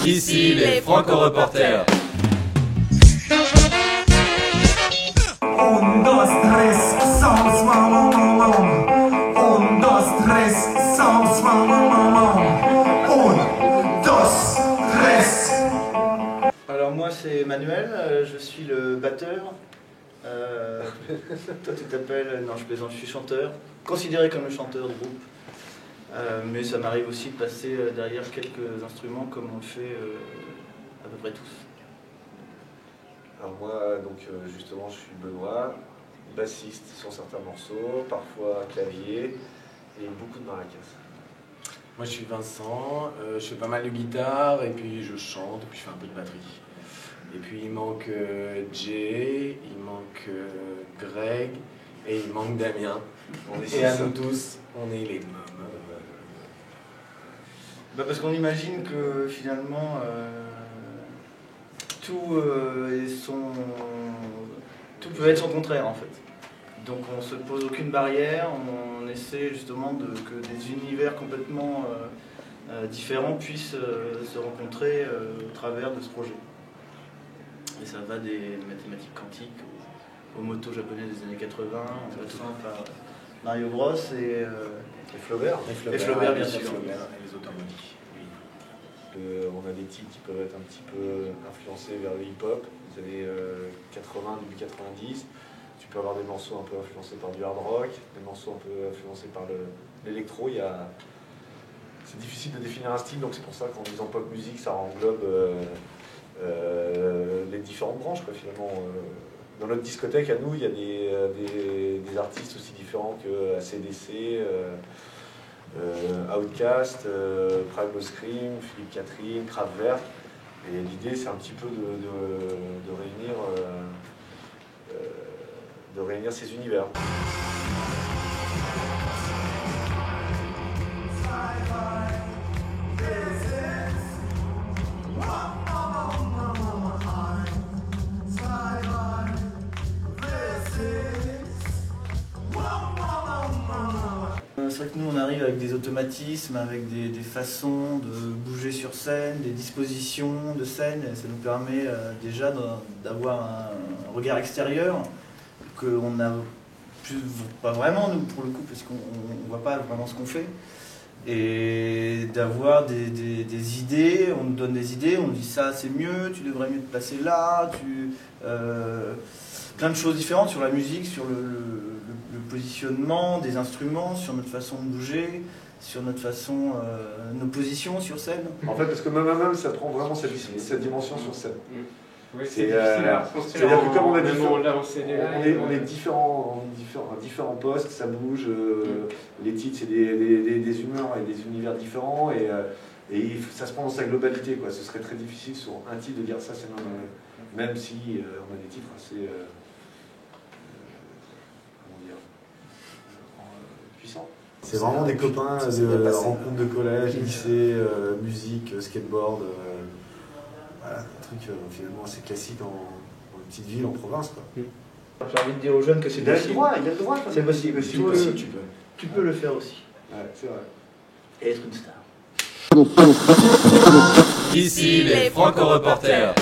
Ici les Franco-Reporters. Un, dos, tres, somos mamá. Un, dos, tres, somos mamá. Un, dos, tres. Alors moi c'est Emmanuel, je suis le batteur. Toi tu t'appelles... Non je plaisante, je suis chanteur. Considéré comme le chanteur du groupe. Mais ça m'arrive aussi de passer derrière quelques instruments comme on le fait à peu près tous. Alors moi, donc justement, je suis Benoît, bassiste sur certains morceaux, parfois clavier et beaucoup de maracas. Moi je suis Vincent, je fais pas mal de guitare et puis je chante et puis je fais un peu de batterie. Et puis il manque Jay, il manque Greg et il manque Damien. Et à nous tous, on est les mômes. Parce qu'on imagine que finalement tout peut être son contraire en fait. Donc on se pose aucune barrière, on essaie justement que des univers complètement différents puissent se rencontrer au travers de ce projet. Et ça va des mathématiques quantiques aux motos japonaises des années 80, en passant par Mario Bros et Flaubert. Et Flaubert bien sûr. Et les automobiles. On a des titres qui peuvent être un petit peu influencés vers le hip-hop, des années 80, début 90. Tu peux avoir des morceaux un peu influencés par du hard rock, des morceaux un peu influencés par l'électro. C'est difficile de définir un style, donc c'est pour ça qu'en disant pop musique, ça englobe les différentes branches, quoi, finalement. Dans notre discothèque, à nous, il y a des artistes aussi différents que AC/DC, Outkast, Primal Scream, Philippe Catherine, Kraftwerk. Et l'idée, c'est un petit peu de réunir ces univers. C'est vrai que nous on arrive avec des automatismes, avec des façons de bouger sur scène, des dispositions de scène, et ça nous permet déjà d'avoir un regard extérieur qu'on n'a pas vraiment nous pour le coup, parce qu'on ne voit pas vraiment ce qu'on fait, et d'avoir des idées, on nous donne des idées, on nous dit ça c'est mieux, tu devrais mieux te placer là, plein de choses différentes sur la musique, sur le positionnement des instruments, sur notre façon de bouger, sur notre façon, nos positions sur scène. En fait, parce que même ça prend vraiment cette dimension sur scène. Oui, c'est difficile à reconstruire. C'est-à-dire que comme on est différents postes, ça bouge, les titres c'est des humeurs et des univers différents, et ça se prend dans sa globalité, quoi. Ce serait très difficile sur un titre de dire ça, c'est même si on a des titres assez puissants. C'est vraiment des copains de rencontres de collège, lycée, musique, skateboard, voilà, un truc finalement assez classique dans une petite ville en province, quoi. J'ai envie de dire aux jeunes que c'est possible. Il a le droit. C'est possible. Toi aussi, tu peux. Tu peux le faire aussi. Ouais, c'est vrai. Et être une star. Ici les Franco-Reporters.